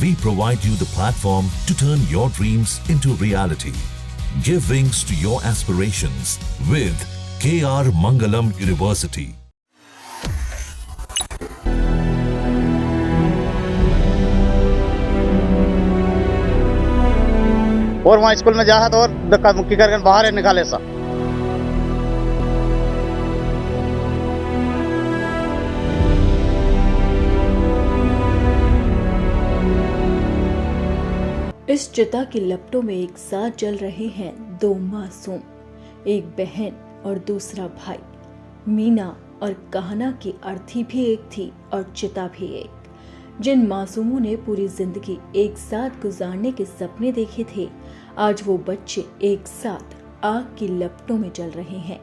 We provide you the platform to turn your dreams into reality. Give wings to your aspirations with KR Mangalam University. और वहाँ school में जा तो और धक्का मुक्की करके बाहर निकाले सा। इस चिता की लपटों में एक साथ जल रहे हैं दो मासूम, एक बहन और दूसरा भाई। मीना और कहना की अर्थी भी एक थी और चिता भी एक। जिन मासूमों ने पूरी जिंदगी एक साथ गुजारने के सपने देखे थे, आज वो बच्चे एक साथ आग की लपटों में जल रहे हैं।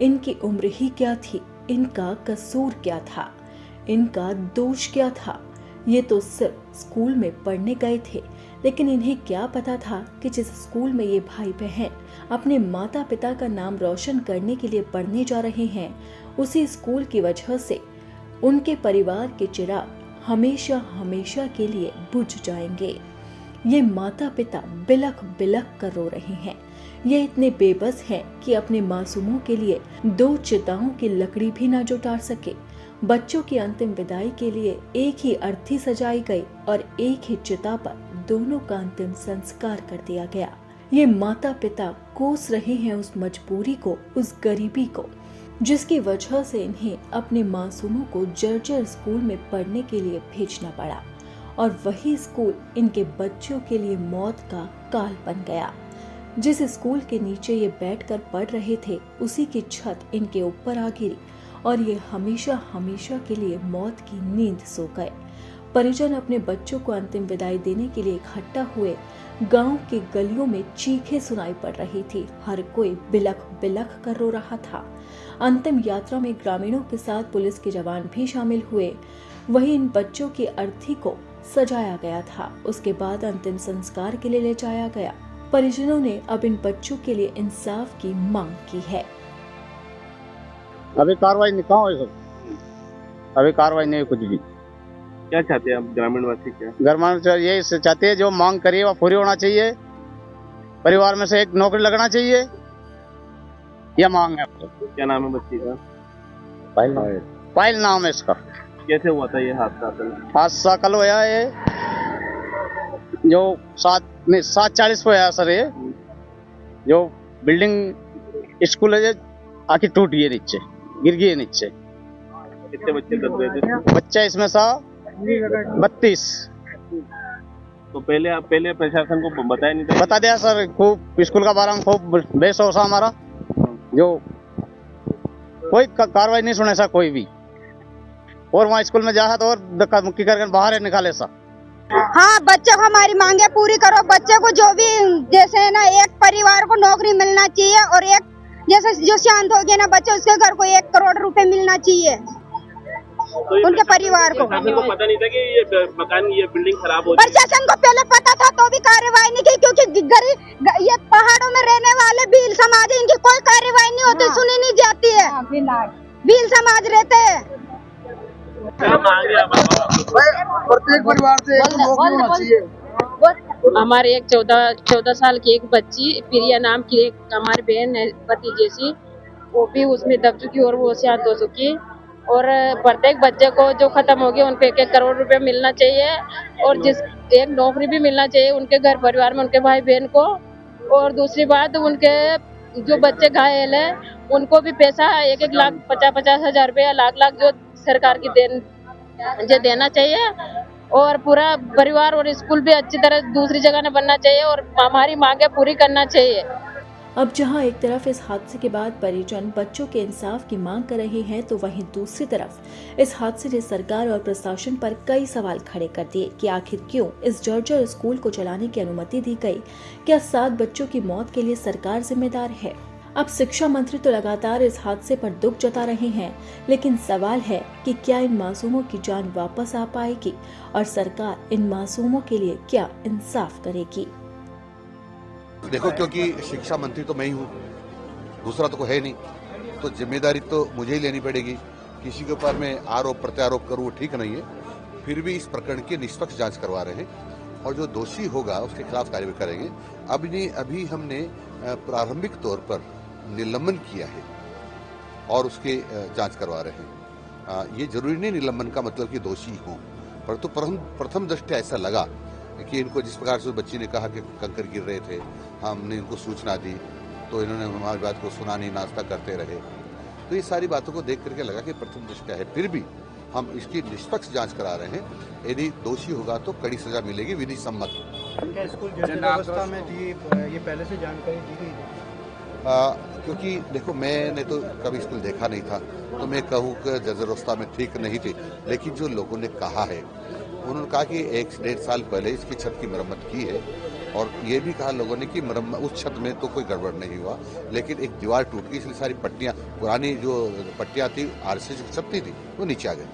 इनकी उम्र ही क्या थी, इनका कसूर क्या था, इनका दोष क्या था? ये तो सिर्फ स्कूल में पढ़ने गए थे, लेकिन इन्हें क्या पता था कि जिस स्कूल में ये भाई बहन अपने माता पिता का नाम रोशन करने के लिए पढ़ने जा रहे हैं, उसी स्कूल की वजह से उनके परिवार के चिराग हमेशा हमेशा के लिए बुझ जाएंगे। ये माता पिता बिलख बिलख कर रो रहे हैं। ये इतने बेबस हैं कि अपने मासूमों के लिए दो चिताओं की लकड़ी भी ना जुटा सके। बच्चों की अंतिम विदाई के लिए एक ही अर्थी सजाई गई और एक ही चिता पर दोनों का अंतिम संस्कार कर दिया गया। ये माता पिता कोस रहे हैं उस मजबूरी को, उस गरीबी को, जिसकी वजह से इन्हें अपने मासूमों को जर्जर स्कूल में पढ़ने के लिए भेजना पड़ा, और वही स्कूल इनके बच्चों के लिए मौत का काल बन गया। जिस स्कूल के नीचे ये बैठकर पढ़ रहे थे, उसी की छत इनके ऊपर आ गिरी और ये हमेशा हमेशा के लिए मौत की नींद सो गए। परिजन अपने बच्चों को अंतिम विदाई देने के लिए इकट्ठा हुए। गांव के गलियों में चीखें सुनाई पड़ रही थी। हर कोई बिलख बिलख कर रो रहा था। अंतिम यात्रा में ग्रामीणों के साथ पुलिस के जवान भी शामिल हुए। वहीं इन बच्चों की अर्थी को सजाया गया था। उसके बाद अंतिम संस्कार के लिए ले जाया गया। परिजनों ने अब इन बच्चों के लिए इंसाफ की मांग की है। अभी कार्रवाई नहीं कहाँ हुई सब, अभी कार्रवाई नहीं हुई कुछ भी। क्या चाहते हैं आप ग्रामीण वासी? क्या ग्रामीण यही चाहते हैं, जो मांग करिए वो पूरी होना चाहिए। परिवार में से एक नौकरी लगना चाहिए, यह मांग है। क्या नाम है बच्ची का? पायल नाम है इसका। कैसे हुआ था ये हादसा? हादसा कल हुआ है, जो 7:40 पे आया सर। ये जो बिल्डिंग स्कूल है आखिर टूट गई नीचे, गिर गई नीचे। कितने बच्चे दब गए थे? बच्चा इसमें सा 32। तो पहले प्रशासन को बताया नहीं था? बता दिया सर, खूब स्कूल का बारे में खूब बेस हो सा हमारा, जो कोई कार्रवाई नहीं सुने सा कोई भी। और वहाँ स्कूल में जा तो और धक्का मुक्की करके बाहर निकाले सा। हाँ, बच्चों को हमारी मांगे पूरी करो। बच्चे को जो भी जैसे है ना, एक परिवार को नौकरी मिलना चाहिए, और एक जैसे जो शांत हो गया ना बच्चे, उसके घर को 1 करोड़ रुपए मिलना चाहिए। तो उनके परिवार को पता नहीं था कि ये मकान, ये बिल्डिंग खराब हो। प्रशासन को पहले पता था तो भी कार्रवाई नहीं की, क्योंकि गरीब ये पहाड़ों में रहने वाले भील समाज है, इनकी कोई कार्रवाई नहीं होती, सुनी नहीं जाती है। भील समाज रहते हैं। प्रत्येक परिवार से एक नौकरी होना चाहिए। हमारे एक 14 साल की एक बच्ची प्रिया नाम की एक हमारी बहन है, भतीजे सी, वो भी उसमें दब चुकी और वो शांत हो चुकी। और प्रत्येक बच्चे को जो खत्म हो गया उनको 1-1 करोड़ रुपए मिलना चाहिए, और जिस एक नौकरी भी मिलना चाहिए उनके घर परिवार में, उनके भाई बहन को। और दूसरी बात, उनके जो बच्चे घायल है उनको भी पैसा 1-1 लाख 50-50 हजार रुपया, लाख जो सरकार की देना चाहिए। और पूरा परिवार और स्कूल भी अच्छी तरह दूसरी जगह न बनना चाहिए, और हमारी मांगे पूरी करना चाहिए। अब जहां एक तरफ इस हादसे के बाद परिजन बच्चों के इंसाफ की मांग कर रहे हैं, तो वहीं दूसरी तरफ इस हादसे ने सरकार और प्रशासन पर कई सवाल खड़े कर दिए कि आखिर क्यों इस जर्जर स्कूल को चलाने की अनुमति दी गई। क्या 7 बच्चों की मौत के लिए सरकार जिम्मेदार है? अब शिक्षा मंत्री तो लगातार इस हादसे पर दुख जता रहे हैं, लेकिन सवाल है कि क्या इन मासूमों की जान वापस आ पाएगी और सरकार इन मासूमों के लिए क्या इंसाफ करेगी? देखो, क्योंकि शिक्षा मंत्री तो मैं ही हूँ, दूसरा तो कोई है नहीं, तो जिम्मेदारी तो मुझे ही लेनी पड़ेगी। किसी के ऊपर मैं आरोप प्रत्यारोप करूँ वो ठीक नहीं है। फिर भी इस प्रकरण की निष्पक्ष जांच करवा रहे हैं। और जो दोषी होगा उसके खिलाफ कार्रवाई करेंगे। अभी हमने प्रारंभिक तौर पर निलंबन किया है और उसके जांच करवा रहे हैं। ये जरूरी नहीं निलंबन का मतलब कि दोषी हों, परंतु प्रथम दृष्टया ऐसा लगा कि इनको जिस प्रकार से उस बच्ची ने कहा कि कंकर गिर रहे थे, हमने इनको सूचना दी तो इन्होंने हमारी बात को सुना नहीं, नाश्ता करते रहे। तो ये सारी बातों को देख करके लगा कि प्रथम दृष्टया है। फिर भी हम इसकी निष्पक्ष जांच करा रहे हैं। यदि दोषी होगा तो कड़ी सजा मिलेगी विधि सम्मत। क्या स्कूल जर्जर अवस्था में थी, ये पहले से जानकारी दी गई थी? क्योंकि देखो मैंने तो कभी स्कूल देखा नहीं था, तो मैं कहूँ कि जर्जर अवस्था में ठीक नहीं थी, लेकिन जो लोगों ने कहा है उन्होंने कहा कि 1-1.5 साल पहले इसकी छत की मरम्मत की है और ये भी कहा लोगों ने कि उस छत में तो कोई गड़बड़ नहीं हुआ, लेकिन एक दीवार टूट गई, इसलिए सारी पट्टियां, पुरानी जो पट्टियां थी आरसीसी की छत थी वो नीचे आ गई।